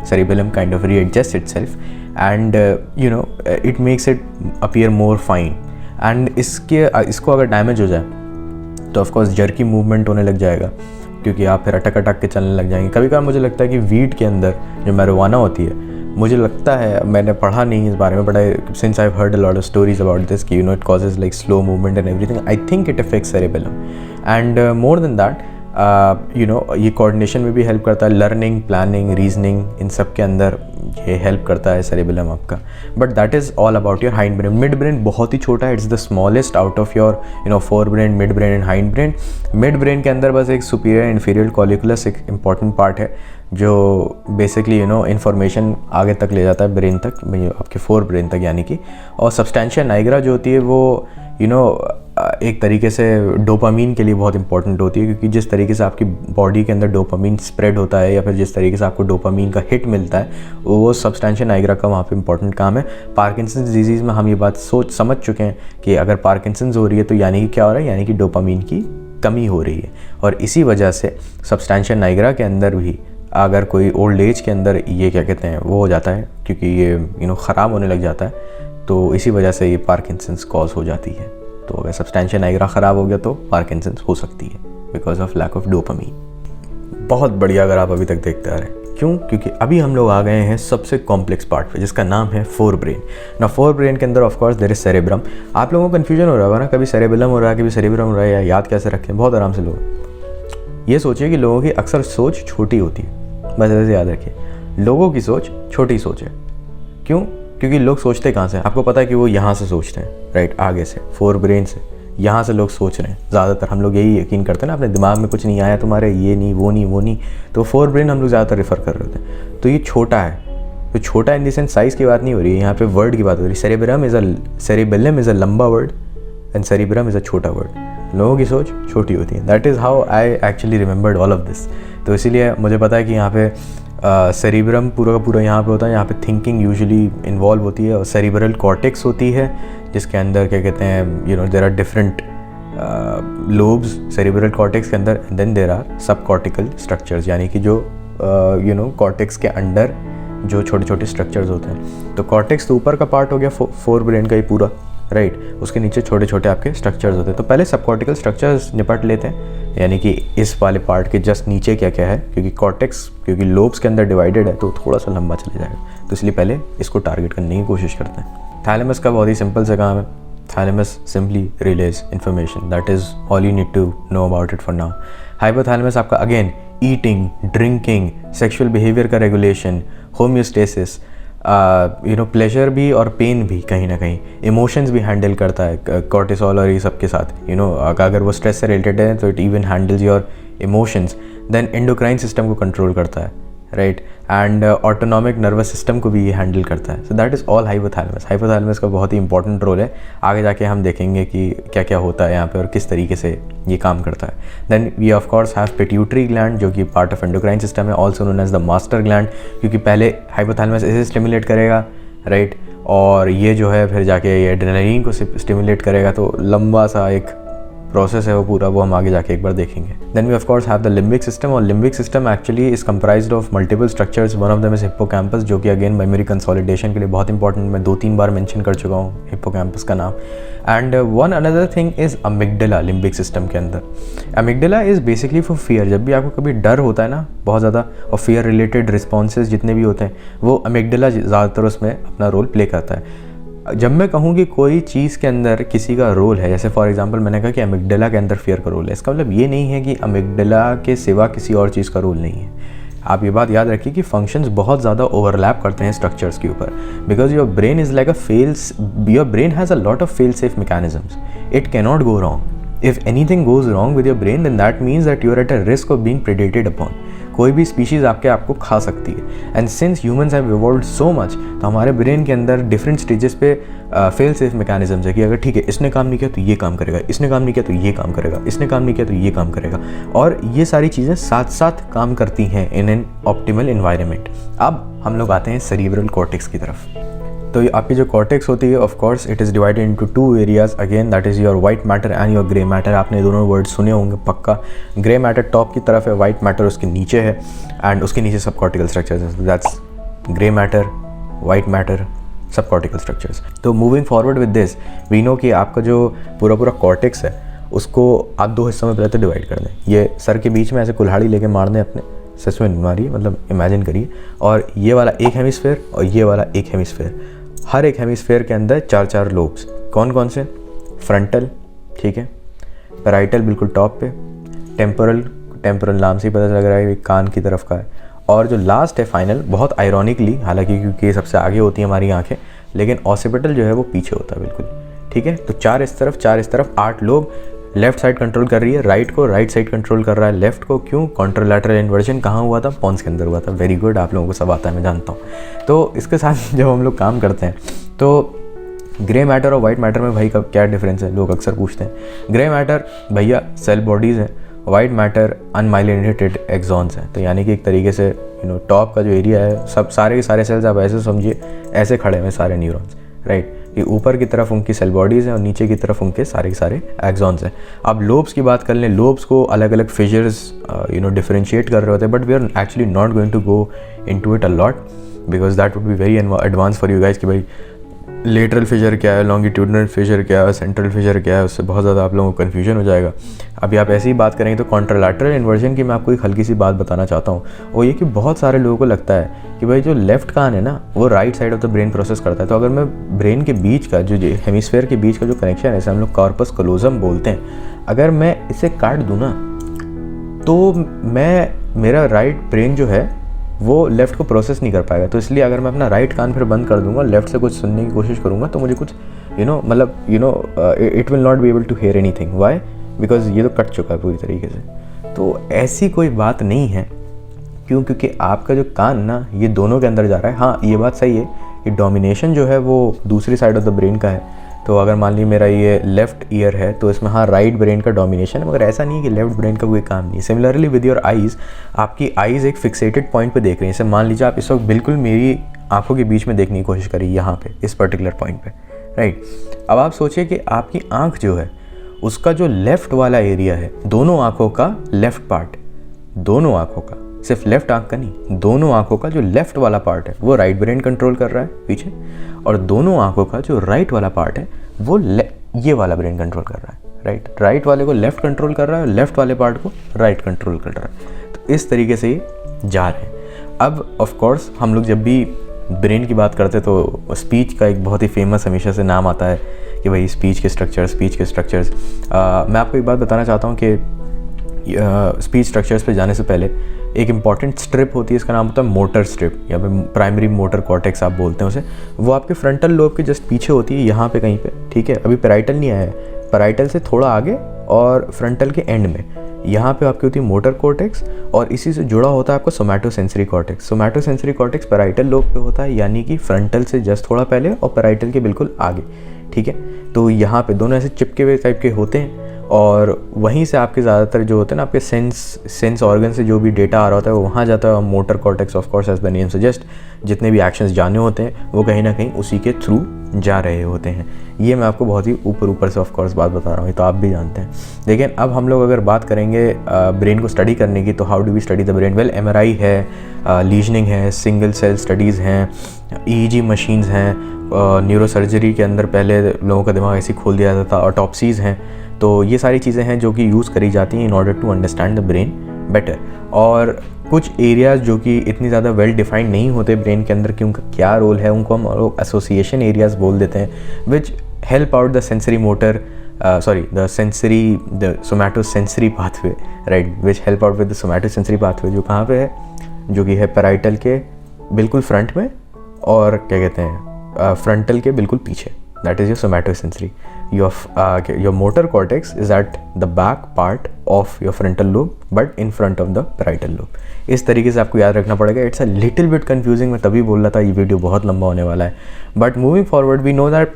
cerebellum kind of readjusts itself and it makes it appear more fine। and इसको अगर डैमेज हो जाए तो ऑफकोर्स जर्की मूवमेंट होने लग जाएगा, क्योंकि आप फिर अटक अटक के चलने लग जाएंगे। कभी कभार मुझे लगता है कि वीड के अंदर जो मैरिजुआना होती है, मुझे लगता है, मैंने पढ़ा नहीं इस बारे में, but since I have heard a lot of stories about this कि it causes like slow movement and everything, I think it affects cerebellum. And more than that ये कोऑर्डिनेशन में भी हेल्प करता है, लर्निंग, प्लानिंग, रीजनिंग, इन सब के अंदर ये हेल्प करता है सेरेबेलम आपका। But that is all about your hind brain. Mid brain बहुत ही छोटा है, it's the smallest out of your fore brain, mid brain and hind brain. Mid brain के अंदर बस एक सुपीरियर इन्फीरियर कॉलिकुलस एक इंपॉर्टेंट पार्ट है जो बेसिकली इंफॉर्मेशन आगे तक ले जाता है ब्रेन तक, आपके फोर ब्रेन तक यानी कि। और सब्सटेंशिया नाइग्रा जो होती है वो एक तरीके से डोपामीन के लिए बहुत इंपॉर्टेंट होती है, क्योंकि जिस तरीके से आपकी बॉडी के अंदर डोपामीन स्प्रेड होता है या फिर जिस तरीके से आपको डोपामीन का हिट मिलता है, वो सब्सटेंशिया नाइग्रा का वहाँ पे इंपॉर्टेंट काम है। पार्किंसंस डिजीज़ में हम ये बात समझ चुके हैं कि अगर पार्किंसंस हो रही है तो यानी कि क्या हो रहा है, यानी कि डोपामीन की कमी हो रही है। और इसी वजह से सब्सटेंशिया नाइग्रा के अंदर भी अगर कोई ओल्ड एज के अंदर ये क्या कहते हैं वो हो जाता है, क्योंकि ये ख़राब होने लग जाता है, तो इसी वजह से ये पार्किंसंस कॉज हो जाती है। तो अगर सब्सटेंशिया नाइग्रा ख़राब हो गया तो पार्किंसंस हो सकती है because of lack of dopamine. बहुत बढ़िया अगर आप अभी तक देखते आ रहे हैं। क्यों? क्योंकि अभी हम लोग आ गए हैं सबसे कॉम्प्लेक्स पार्ट पे, जिसका नाम है फोर ब्रेन। ना फोर ब्रेन के अंदर of course there is cerebrum. आप लोगों को कन्फ्यूजन हो रहा होगा ना, कभी सेरेबेलम हो रहा है, कभी सेरेब्रम हो रहा है, या याद कैसे रखें? बहुत आराम से लोग ये सोचिए कि लोगों की अक्सर सोच छोटी होती है, बस ऐसे याद रखिए, लोगों की सोच छोटी सोच है। क्यों? क्योंकि लोग सोचते कहाँ से? आपको पता है कि वो यहाँ से सोचते हैं, राइट, आगे से, फोर ब्रेन से, यहाँ से लोग सोच रहे हैं। ज़्यादातर हम लोग यही यकीन करते हैं ना, अपने दिमाग में कुछ नहीं आया तुम्हारे, ये नहीं वो नहीं वो नहीं, तो फोर ब्रेन हम लोग ज़्यादातर रेफर कर रहे होते हैं। तो ये छोटा है, तो छोटा इन द सेंस साइज़ की बात नहीं हो रही है यहाँ पे, वर्ड की बात हो रही है। सेरेबेलम इज़ अ लंबा word and cerebrum is a छोटा वर्ड। लोगों की सोच छोटी होती है। That is how I actually remembered all of this. तो इसीलिए मुझे पता है कि यहाँ पे सेरिब्रम पूरा का पूरा यहाँ पे होता है, यहाँ पे थिंकिंग यूजुअली इन्वॉल्व होती है, और सेरिब्रल कॉर्टेक्स होती है जिसके अंदर क्या कहते हैं there are different lobes cerebral cortex के अंदर, and then there are subcortical structures, यानी कि जो कॉर्टेक्स के अंडर जो छोटे छोटे स्ट्रक्चर्स होते हैं। तो कॉर्टेक्स तो ऊपर का पार्ट हो गया फोर ब्रेन का ही पूरा, राइट, उसके नीचे छोटे छोटे आपके स्ट्रक्चर्स होते हैं। तो पहले सब कॉर्टिकल स्ट्रक्चर्स निपट लेते हैं, यानी कि इस वाले पार्ट के जस्ट नीचे क्या क्या है, क्योंकि कॉर्टेक्स क्योंकि लोब्स के अंदर डिवाइडेड है तो थोड़ा सा लंबा चले जाएगा, तो इसलिए पहले इसको टारगेट करने की कोशिश करते हैं। थैलेमस का बहुत ही सिंपल सा काम है। Thalamus simply relays information, that is all you need to know about it for now. Hypothalamus आपका again eating, drinking, sexual behaviour का रेगुलेशन, होम्योस्टेसिस, प्लेजर भी और पेन भी, कहीं ना कहीं इमोशंस भी हैंडल करता है कॉर्टिसोल और ये सब के साथ। अगर वो स्ट्रेस से रिलेटेड है तो it even handles your emotions. Then endocrine system को कंट्रोल करता है, right, and autonomic nervous system को भी ये हैंडल करता है। So that is all hypothalamus. Hypothalamus का बहुत ही इंपॉर्टेंट रोल है, आगे जाके हम देखेंगे कि क्या क्या होता है यहाँ पे और किस तरीके से ये काम करता है। Then we of course have pituitary gland, जो कि पार्ट ऑफ एंडोक्राइन सिस्टम है, also known as the master gland, क्योंकि पहले हाइपोथैलेमस इसे स्टिमुलेट करेगा, राइट, और ये जो है फिर जाके ये एड्रेनलिन को स्टिमुलेट करेगा। तो लंबा सा एक प्रोसेस है वो पूरा, वो हम आगे जाके एक बार देखेंगे। Then we of course have the limbic system, और limbic system actually is comprised of multiple structures. One of them is hippocampus, जो कि अगेन मेमोरी कंसोलिडेशन के लिए बहुत इंपॉर्टेंट, मैं 2-3 बार मेंशन कर चुका हूँ हिप्पोकैम्पस का नाम। And one another thing is amygdala limbic system के अंदर। Amygdala is basically for fear. जब भी आपको कभी डर होता है ना बहुत ज़्यादा, और फियर रिलेटेड रिस्पॉन्सेज जितने भी होते हैं, वो अमिगडाला ज़्यादातर उसमें अपना रोल प्ले करता है। जब मैं कहूँ कि कोई चीज़ के अंदर किसी का रोल है, जैसे फॉर एग्जांपल मैंने कहा कि अमिगडाला के अंदर फियर का रोल है, इसका मतलब ये नहीं है कि अमिगडाला के सिवा किसी और चीज़ का रोल नहीं है। आप ये बात याद रखिए कि फंक्शंस बहुत ज़्यादा ओवरलैप करते हैं स्ट्रक्चर्स के ऊपर, because your brain is like your brain has a lot of fail safe mechanisms. It cannot go wrong. If anything goes wrong with your brain, then that means that you are at a risk of being predated upon. कोई भी species आपको खा सकती है। And since humans have evolved so much, तो हमारे brain के अंदर डिफरेंट स्टेजेस पे फेल सेफ मैकेनिज्म्स है कि अगर ठीक है इसने काम नहीं किया तो ये काम करेगा, इसने काम नहीं किया तो ये काम करेगा, इसने काम नहीं किया तो ये काम करेगा, और ये सारी चीज़ें साथ साथ काम करती हैं इन एन ऑप्टिमल एनवायरनमेंट। अब हम लोग आते हैं सेरिब्रल कॉर्टेक्स की तरफ। तो ये आपकी जो कॉर्टेक्स होती है, of course it is divided into 2 areas again, that is your white matter and your grey matter. आपने दोनों वर्ड सुने होंगे पक्का। ग्रे मैटर टॉप की तरफ है, वाइट मैटर उसके नीचे है, एंड उसके नीचे subcortical structures, that's grey matter, white matter, subcortical structures. तो moving forward with this we know कि आपका जो पूरा कॉर्टेक्स है उसको आप 2 हिस्सों में पहले तो डिवाइड कर दें। ये सर के बीच में ऐसे कुल्हाड़ी लेके मार दें अपने, सच में मारिए, मतलब इमेजिन करिए, और ये वाला एक हेमिस्फेयर और ये वाला एक हेमिस्फेयर। हर एक हेमिस्फेयर के अंदर 4-4 लोब्स। कौन कौन से? फ्रंटल, ठीक है, पैराइटल बिल्कुल टॉप पे, टेम्पोरल नाम से ही पता लग रहा है कान की तरफ का है, और जो लास्ट है फाइनल, बहुत आयरॉनिकली, हालांकि क्योंकि ये सबसे आगे होती है हमारी आंखें, लेकिन ऑसिपिटल जो है वो पीछे होता है बिल्कुल, ठीक है। तो 4 इस तरफ 4 इस तरफ, 8 लोब। लेफ्ट साइड कंट्रोल कर रही है राइट को, राइट साइड कंट्रोल कर रहा है लेफ्ट को। क्यों? कॉन्ट्रोलैटरल इन्वर्जन कहाँ हुआ था? पॉन्स के अंदर हुआ था। वेरी गुड, आप लोगों को सब आता है, मैं जानता हूँ। तो इसके साथ जब हम लोग काम करते हैं तो ग्रे मैटर और वाइट मैटर में भाई का क्या डिफरेंस है, लोग अक्सर पूछते हैं। ग्रे मैटर भैया सेल बॉडीज़ हैं, वाइट मैटर अनमाइलिनेटेड एक्सॉन्स हैं। तो यानी कि एक तरीके से टॉप का जो एरिया है, सब सारे के सारे सेल्स आप ऐसे समझिए, ऐसे खड़े हुए सारे न्यूरॉन्स, राइट। ये ऊपर की तरफ उनकी सेल बॉडीज़ हैं और नीचे की तरफ उनके सारे के सारे एक्सॉन्स हैं। अब लोब्स की बात कर लें, लोब्स को अलग अलग फिशर्स डिफरेंशिएट कर रहे होते हैं, but we are actually not going to go into it a lot because that would be very advance for you guys कि भाई लेटरल फिशर क्या है, लॉन्गिट्यूडनल फिशर क्या है, सेंट्रल फिशर क्या है, उससे बहुत ज़्यादा आप लोगों को कन्फ्यूजन हो जाएगा। अभी आप ऐसे ही बात करेंगे तो कॉन्ट्रोलैटरल इन्वर्जन की मैं आपको एक हल्की सी बात बताना चाहता हूँ, वो ये कि बहुत सारे लोगों को लगता है कि भाई जो लेफ्ट कान है ना वो right side of the brain process करता है। तो अगर मैं ब्रेन के बीच का जो हेमिस्फेयर के बीच का जो कनेक्शन है, इसे हम लोग कॉर्पस कलोजम बोलते हैं, अगर मैं इसे काट दूँ ना तो मेरा राइट ब्रेन जो है वो लेफ़्ट को प्रोसेस नहीं कर पाएगा। तो इसलिए अगर मैं अपना राइट कान फिर बंद कर दूंगा, लेफ़्ट से कुछ सुनने की कोशिश करूँगा तो मुझे कुछ मतलब it will not be able to hear anything. Why? Because ये तो कट चुका है पूरी तरीके से। तो ऐसी कोई बात नहीं है, क्यों? क्योंकि आपका जो कान ना ये दोनों के अंदर जा रहा है। हाँ, ये बात सही है कि डोमिनेशन जो है वो दूसरी साइड ऑफ द ब्रेन का है। तो अगर मान लीजिए मेरा ये लेफ़्ट ईयर है तो इसमें हाँ राइट ब्रेन का डोमिनेशन है, मगर ऐसा नहीं है कि लेफ़्ट ब्रेन का कोई काम नहीं। सिमिलरली विद योर आइज़, आपकी आइज़ एक फिक्सेटेड पॉइंट पे देख रही हैं। जैसे मान लीजिए आप इस वक्त बिल्कुल मेरी आंखों के बीच में देखने की कोशिश करिए, यहाँ पे इस पर्टिकुलर पॉइंट पे, राइट। अब आप सोचिए कि आपकी आँख जो है उसका जो लेफ़्ट वाला एरिया है, दोनों आँखों का लेफ़्ट पार्ट, दोनों आँखों का, सिर्फ लेफ्ट आँख का नहीं, दोनों आँखों का जो लेफ़्ट वाला पार्ट है वो राइट ब्रेन कंट्रोल कर रहा है पीछे, और दोनों आँखों का जो राइट वाला पार्ट है वो ये वाला ब्रेन कंट्रोल कर रहा है, राइट। राइट वाले को लेफ़्ट कंट्रोल कर रहा है, लेफ़्ट वाले पार्ट को राइट कंट्रोल कर रहा है। तो इस तरीके से ये जा रहे हैं। अब ऑफ कोर्स हम लोग जब भी ब्रेन की बात करते हैं तो स्पीच का एक बहुत ही फेमस हमेशा से नाम आता है कि भाई स्पीच के स्ट्रक्चर्स। मैं आपको एक बात बताना चाहता हूँ कि स्पीच स्ट्रक्चर्स पे जाने से पहले एक इम्पॉर्टेंट स्ट्रिप होती है, इसका नाम होता है मोटर स्ट्रिप या फिर प्राइमरी मोटर कॉर्टेक्स आप बोलते हैं उसे। वो आपके फ्रंटल लोब के जस्ट पीछे होती है, यहाँ पे कहीं पे, ठीक है। अभी पैराइटल नहीं आया है, पैराइटल से थोड़ा आगे और फ्रंटल के एंड में यहाँ पे आपकी होती है मोटर कॉर्टेक्स, और इसी से जुड़ा होता है आपका somatosensory cortex. Somatosensory cortex parietal lobe पे होता है, यानी कि फ्रंटल से जस्ट थोड़ा पहले और पैराइटल के बिल्कुल आगे, ठीक है। तो यहाँ पे दोनों ऐसे चिपके हुए टाइप के होते हैं, और वहीं से आपके ज़्यादातर जो होते हैं ना आपके सेंस ऑर्गन से जो भी डेटा आ रहा होता है वो वहाँ जाता है। और motor cortex of course as the name suggest, जितने भी एक्शंस जाने होते हैं वो कहीं ना कहीं उसी के थ्रू जा रहे होते हैं। ये मैं आपको बहुत ही ऊपर से ऑफ कोर्स बात बता रहा हूँ, ये तो आप भी जानते हैं। लेकिन अब हम लोग अगर बात करेंगे ब्रेन को स्टडी करने की, तो how do we study the brain? Well, MRI है, लीजनिंग है, सिंगल सेल स्टडीज़ हैं, EEG मशीन्स हैं, न्यूरोसर्जरी के अंदर पहले लोगों का दिमाग ऐसे ही खोल दिया जाता था, ऑटोप्सीज़ हैं। तो ये सारी चीज़ें हैं जो कि यूज़ करी जाती हैं in order to understand the brain better. और कुछ एरियाज़ जो कि इतनी ज़्यादा वेल डिफाइंड नहीं होते ब्रेन के अंदर कि उनका क्या रोल है, उनको हम एसोसिएशन एरियाज़ बोल देते हैं, which help out the sensory motor the somatosensory pathway, right, which help out with the somatosensory pathway, जो कहाँ पे है, जो कि है पैराइटल के बिल्कुल फ्रंट में और क्या कहते हैं फ्रंटल के बिल्कुल पीछे, that is your somatosensory. Your motor cortex is at the back part of your frontal lobe but in front of the parietal lobe. इस तरीके से आपको याद रखना पड़ेगा. It's a little bit confusing. मैं तभी बोल रहा था ये वीडियो बहुत लंबा होने वाला है. But moving forward we know that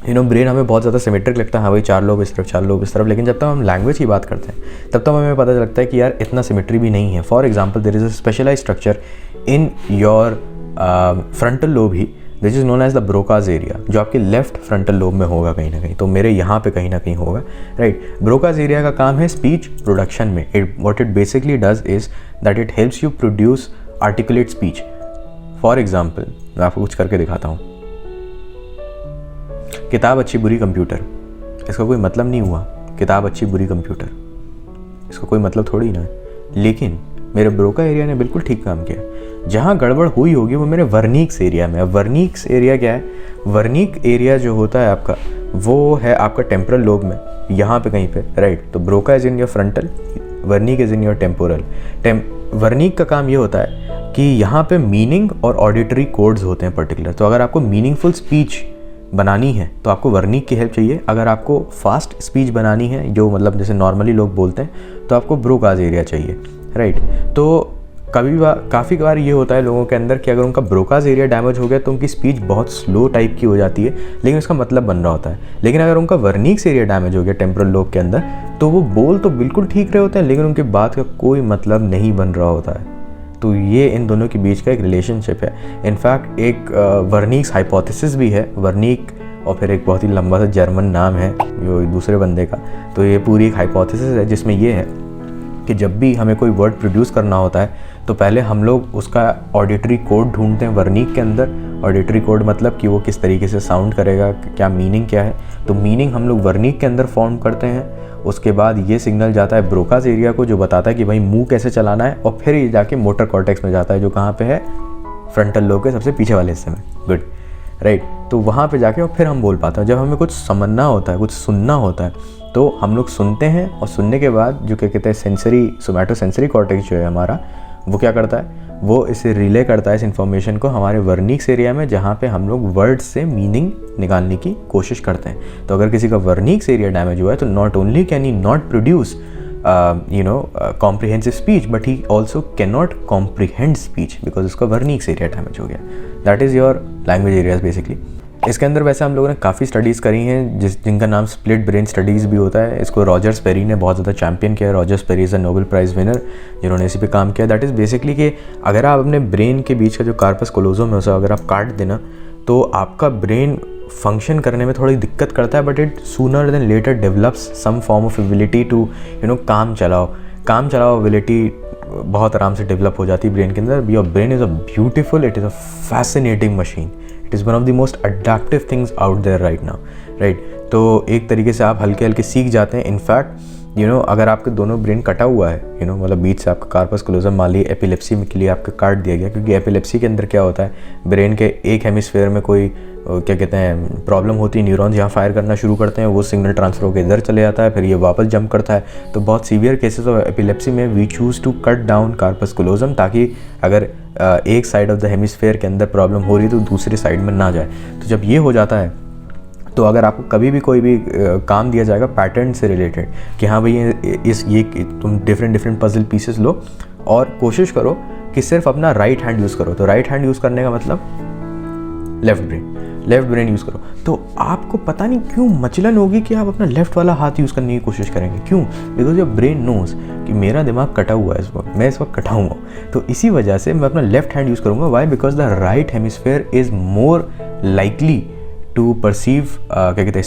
brain हमें बहुत ज़्यादा सिमेट्रिक लगता है. हाँ भाई 4 लोब इस तरफ 4 लोब इस तरफ. लेकिन जब तक हम लैंग्वेज की बात करते हैं तब तक हमें पता लगता है कि यार इतना सिमेट्री भी नहीं है. For example there is a specialize structure in your frontal lobe ही which is known as the Broca's area, जो आपके लेफ्ट फ्रंटल लोब में होगा कहीं ना कहीं. तो मेरे यहाँ पे कहीं ना कहीं होगा, राइट. ब्रोकाज एरिया का काम है स्पीच प्रोडक्शन में. What it basically does is that it helps you produce articulate speech. For example मैं आपको कुछ करके दिखाता हूँ. किताब अच्छी बुरी कंप्यूटर, इसका कोई मतलब नहीं हुआ. किताब अच्छी बुरी कंप्यूटर, इसका कोई मतलब थोड़ी ना है. लेकिन मेरे ब्रोका एरिया ने बिल्कुल ठीक काम किया. जहाँ गड़बड़ हुई होगी वो मेरे वर्निक्स एरिया में. वर्निक्स एरिया क्या है? वर्निक एरिया जो होता है आपका वो है आपका टेम्पोरल लोब में, यहाँ पे कहीं पे, राइट. तो Broca is in your frontal, Wernicke is in your temporal. Wernicke का काम ये होता है कि यहाँ पे मीनिंग और ऑडिटरी कोड्स होते हैं पर्टिकुलर. तो अगर आपको मीनिंगफुल स्पीच बनानी है तो आपको वर्निक की हेल्प चाहिए. अगर आपको फास्ट स्पीच बनानी है जो मतलब जैसे नॉर्मली लोग बोलते हैं तो आपको ब्रोकाज एरिया चाहिए, राइट. तो काफ़ी बार ये होता है लोगों के अंदर कि अगर उनका ब्रोकाज एरिया डैमेज हो गया तो उनकी स्पीच बहुत स्लो टाइप की हो जाती है, लेकिन उसका मतलब बन रहा होता है. लेकिन अगर उनका वर्निक्स एरिया डैमेज हो गया टेम्पोरल लोब के अंदर तो वो बोल तो बिल्कुल ठीक रहे होते हैं लेकिन उनके बात का कोई मतलब नहीं बन रहा होता है. तो ये इन दोनों के बीच का एक रिलेशनशिप है. इनफैक्ट एक वर्निक्स हाइपोथेसिस भी है. वर्निक और फिर एक बहुत ही लंबा सा जर्मन नाम है जो दूसरे बंदे का. तो ये पूरी एक हाइपोथेसिस है जिसमें ये है कि जब भी हमें कोई वर्ड प्रोड्यूस करना होता है तो पहले हम लोग उसका ऑडिटरी कोड ढूंढते हैं वर्निक के अंदर. ऑडिटरी कोड मतलब कि वो किस तरीके से साउंड करेगा, क्या मीनिंग क्या है. तो मीनिंग हम लोग वर्निक के अंदर फॉर्म करते हैं. उसके बाद ये सिग्नल जाता है ब्रोकाज एरिया को जो बताता है कि भाई मुंह कैसे चलाना है, और फिर ये जाके मोटर कॉर्टेक्स में जाता है जो कहाँ पे है? फ्रंटल लोब के सबसे पीछे वाले हिस्से में. Good, right. तो वहाँ पे जाके और फिर हम बोल पाते हैं. जब हमें कुछ समझना होता है, कुछ सुनना होता है तो हम लोग सुनते हैं और सुनने के बाद जो क्या कहते हैं सेंसरी सोमैटोसेंसरी कॉर्टेक्स जो है हमारा, वो क्या करता है? वो इसे रिले करता है इस इन्फॉर्मेशन को हमारे वर्निक्स एरिया में जहाँ पे हम लोग वर्ड्स से मीनिंग निकालने की कोशिश करते हैं. तो अगर किसी का वर्निक्स एरिया डैमेज हुआ है तो not only can he not produce comprehensive speech but he also cannot comprehend speech because उसका वर्निक्स एरिया डैमेज हो गया. That is your language areas basically. इसके अंदर वैसे हम लोगों ने काफ़ी स्टडीज़ करी हैं जिनका नाम स्प्लिट ब्रेन स्टडीज़ भी होता है. इसको रॉजर स्पेरी ने बहुत ज़्यादा चैम्पियन किया है. Roger स्पेरी is a Nobel prize winner जिन्होंने इसी पे काम किया. दैट इज़ बेसिकली कि अगर आप अपने ब्रेन के बीच का जो कार्पस कोलोजम है उसे अगर आप काट देना तो आपका ब्रेन फंक्शन करने में थोड़ी दिक्कत करता है. But it sooner than later develops some form of ability to काम चलाओ एबिलिटी बहुत आराम से डेवलप हो जाती है ब्रेन के अंदर. Your brain is a beautiful, it is a fascinating machine. It is one of the most adaptive things out there right now, right. तो एक तरीके से आप हल्के हल्के सीख जाते हैं. इनफैक्ट अगर आपके दोनों ब्रेन कटा हुआ है मतलब बीच से आपका कार्पस क्लोजम मान ली एपिलेप्सी के लिए आपका काट दिया गया, क्योंकि एपिलेप्सी के अंदर क्या होता है ब्रेन के एक हेमिस्फेयर में कोई क्या कहते हैं प्रॉब्लम होती है. न्यूरॉन्स यहाँ फायर करना शुरू करते हैं, वो सिग्नल ट्रांसफर होकर इधर चले जाता है, फिर ये वापस जंप करता है. तो बहुत सीवियर केसेस ऑफ एपिलेप्सी में we choose to cut down corpus callosum ताकि अगर एक साइड ऑफ द हेमिस्फेयर के अंदर प्रॉब्लम हो रही है तो दूसरी साइड में ना जाए. तो जब ये हो जाता है तो अगर आपको कभी भी कोई भी काम दिया जाएगा पैटर्न से रिलेटेड कि हाँ भाई ये तुम डिफरेंट पजल पीसेस लो और कोशिश करो कि सिर्फ अपना राइट हैंड यूज़ करो. तो राइट हैंड यूज़ करने का मतलब लेफ़्ट ब्रेन यूज़ करो. तो आपको पता नहीं क्यों मचलन होगी कि आप अपना लेफ़्ट वाला हाथ यूज़ करने की कोशिश करेंगे. क्यों? बिकॉज योर ब्रेन नोज कि मेरा दिमाग कटा हुआ है इस वक्त, मैं इस वक्त कटा हुआ हूँ. तो इसी वजह से मैं अपना लेफ़्ट हैंड यूज़ करूँगा. Why? Because the right hemisphere is more likely to perceive क्या कहते हैं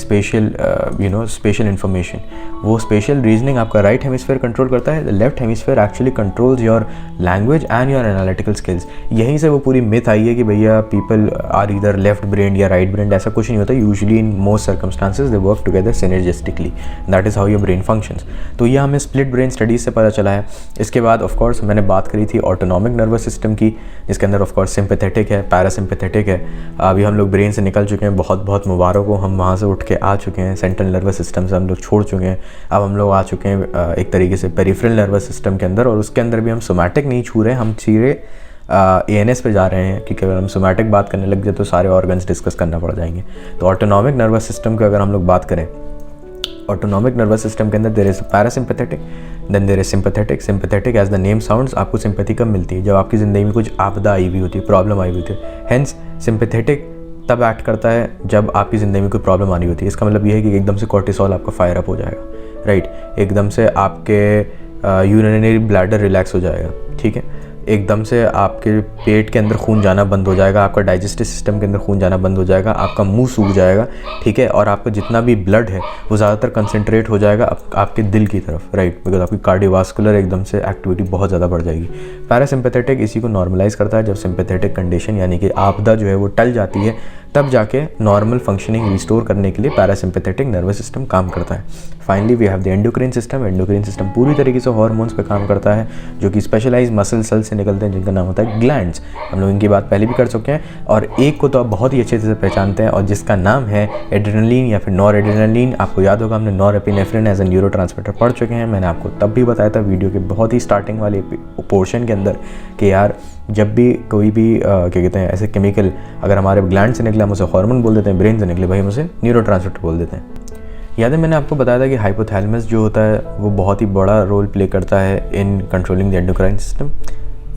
स्पेशल इन्फॉर्मेशन. वो स्पेशल रीजनिंग आपका राइट हेमिस्फेयर कंट्रोल करता है. The left hemisphere actually controls your language and your analytical skills. यहीं से वो पूरी मिथ आई है कि भैया पीपल आर इधर लेफ्ट ब्रेन या राइट ब्रेन. ऐसा कुछ नहीं होता. Usually in most circumstances they work together synergistically. That is how your brain functions. तो ये हमें स्प्लिट ब्रेन स्टडीज़ से पता चला है. इसके बाद ऑफकोर्स मैंने बात करी थी ऑटोनॉमिक नर्वस सिस्टम की, जिसके अंदर ऑफकोर्स सिंपैथेटिक है, पैरासिम्पैथेटिक है. अभी हम लोग ब्रेन से निकल चुके हैं, बहुत मुबारक हो, हम वहाँ से उठ के आ चुके हैं. सेंट्रल नर्वस सिस्टम से हम लोग छोड़ चुके हैं. अब हम लोग आ चुके हैं एक तरीके से पेरिफेरल नर्वस सिस्टम के अंदर, और उसके अंदर भी हम सोमैटिक नहीं छू रहे, हम सीधे ANS पे जा रहे हैं, क्योंकि अगर हम सोमैटिक बात करने लग जाए तो सारे ऑर्गन्स डिस्कस करना पड़ जाएंगे। तो ऑटोनॉमिक नर्वस सिस्टम की अगर हम लोग बात करें, ऑटोनॉमिक नर्वस सिस्टम के अंदर there is parasympathetic, then there is sympathetic. Sympathetic as the name sounds, आपको सिंपैथी कब मिलती है? जब आपकी ज़िंदगी में कुछ आपदा आई हुई होती है, प्रॉब्लम आई हुई होती है। हेंस सिंपैथेटिक तब एक्ट करता है जब आपकी ज़िंदगी में कोई प्रॉब्लम आ रही होती है। इसका मतलब ये है कि एकदम से कॉर्टिसोल आपका फायर अप हो जाएगा, राइट। एकदम से आपके यूरिनरी ब्लैडर रिलैक्स हो जाएगा, ठीक है। एकदम से आपके पेट के अंदर खून जाना बंद हो जाएगा, आपका डाइजेस्टिव सिस्टम के अंदर खून जाना बंद हो जाएगा, आपका मुंह सूख जाएगा, ठीक है। और आपका जितना भी ब्लड है वो ज़्यादातर कंसंट्रेट हो जाएगा आपके दिल की तरफ, राइट, बिकॉज आपकी कार्डियोवास्कुलर एकदम से एक्टिविटी बहुत ज़्यादा बढ़ जाएगी। पैरासिम्पैथेटिक इसी को नॉर्मलाइज करता है। जब सिंपैथेटिक कंडीशन यानी कि आपदा जो है वो टल जाती है, तब जाके नॉर्मल फंक्शनिंग रिस्टोर करने के लिए पैरासिम्पैथेटिक नर्वस सिस्टम काम करता है। Finally we have the endocrine system. Endocrine system पूरी तरीके से हार्मोन्स पे काम करता है, जो कि स्पेशलाइज मसल सेल से निकलते हैं, जिनका नाम होता है ग्लैंड्स। हम लोग इनकी बात पहले भी कर चुके हैं, और एक को तो आप बहुत ही अच्छे से पहचानते हैं, और जिसका नाम है एड्रेनलिन या फिर नॉर एड्रेनलिन। आपको याद होगा हमने नॉरएपिनेफ्रिन एज ए न्यूरोट्रांसमीटर पढ़ चुके हैं। मैंने आपको तब भी बताया था वीडियो के बहुत ही स्टार्टिंग वाले पोर्शन के अंदर कि यार जब भी कोई भी क्या कहते हैं ऐसे केमिकल अगर हमारे ग्लैंड से निकले हम उसे हार्मोन बोल देते हैं, ब्रेन से निकले भाई हम उसे न्यूरोट्रांसमीटर बोल देते हैं। याद है मैंने आपको बताया था कि हाइपोथैलेमस जो होता है वो बहुत ही बड़ा रोल प्ले करता है in controlling the endocrine system.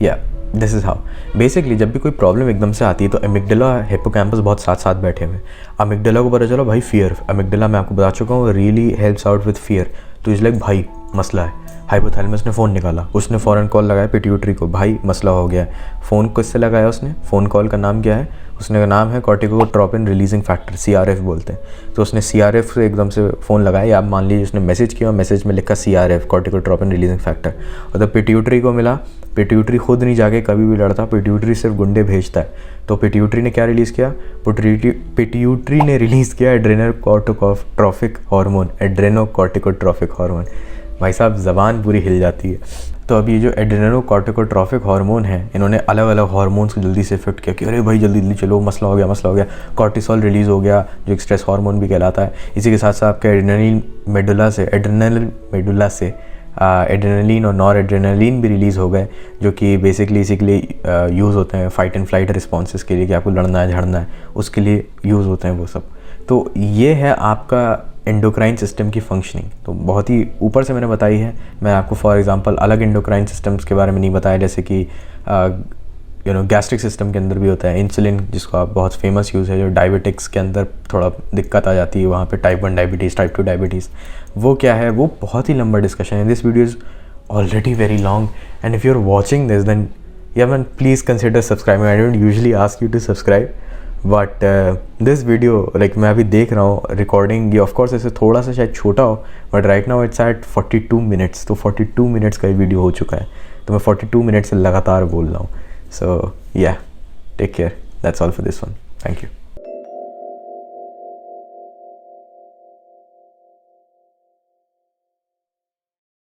या दिस इज़ हाउ बेसिकली जब भी कोई प्रॉब्लम एकदम से आती है तो एमिगडाला हिप्पोकैम्पस बहुत साथ साथ बैठे हुए। अमिगडाला को पता चलो भाई फियर, अमिगडाला मैं आपको बता चुका हूँ really helps out with fear. तो इसलिए भाई मसला है, हाइपोथैलेमस ने फ़ोन निकाला, उसने फ़ौरन कॉल लगाया पिट्यूटरी को, भाई मसला हो गया। फ़ोन किससे लगाया उसने? फ़ोन कॉल का नाम क्या है? उसने का नाम है कॉर्टिकोट्रोपिन रिलीजिंग फैक्टर, CRF बोलते हैं। तो उसने CRF से एकदम से फ़ोन लगाया, आप मान लीजिए उसने मैसेज किया, मैसेज में लिखा CRF कॉर्टिकोट्रोपिन रिलीजिंग फैक्टर, और जब पिट्यूटरी को मिला, पिट्यूटरी खुद नहीं जाके कभी भी लड़ता, पिट्यूटरी सिर्फ गुंडे भेजता है। तो पिट्यूटरी ने क्या रिलीज़ किया? पिट्यूटरी ने रिलीज़ किया एड्रेनोकॉर्टिकोट्रोपिक हार्मोन, एड्रेनोकॉर्टिकोट्रोपिक हार्मोन। भाई साहब ज़बान पूरी हिल जाती है। तो अब ये जो एड्रेनोकॉर्टिकोट्रोपिक हार्मोन है, इन्होंने अलग अलग हार्मोन्स को जल्दी से इफेक्ट किया कि अरे भाई जल्दी जल्दी चलो, मसला हो गया। कॉर्टिसोल रिलीज़ हो गया जो एक स्ट्रेस हार्मोन भी कहलाता है। इसी के साथ साथ आपके एड्रेनलिन मेडुला से एड्रेनलिन और नॉर एड्रेनलिन भी रिलीज़ हो गए, जो कि बेसिकली इसी के लिए यूज़ होते हैं फाइट एंड फ्लाइट रिस्पॉन्सेस के लिए, कि आपको लड़ना है झड़ना है, उसके लिए यूज़ होते हैं वो सब। तो ये है आपका एंडोक्राइन सिस्टम की फंक्शनिंग। तो बहुत ही ऊपर से मैंने बताई है, मैं आपको फॉर एग्जांपल अलग एंडोक्राइन सिस्टम्स के बारे में नहीं बताया, जैसे कि गैस्ट्रिक सिस्टम के अंदर भी होता है इंसुलिन, जिसको आप बहुत फेमस यूज़ है, जो डायबिटिक्स के अंदर थोड़ा दिक्कत आ जाती है वहाँ पे, टाइप 1 डायबिटीज़, टाइप 2 डायबिटीज़, वो क्या है, वो बहुत ही लंबा डिस्कशन है। This video is already very long and if you are watching this then ya man please consider subscribing. I don't usually ask you to subscribe, but this video like मैं अभी देख रहा हूँ रिकॉर्डिंग, ये of course ऐसे थोड़ा सा शायद छोटा हो, but right now it's at 42 minutes. तो 42 मिनट्स का ये वीडियो हो चुका है, तो मैं 42 मिनट से लगातार बोल रहा हूँ। So yeah take care, that's all for this one, thank you.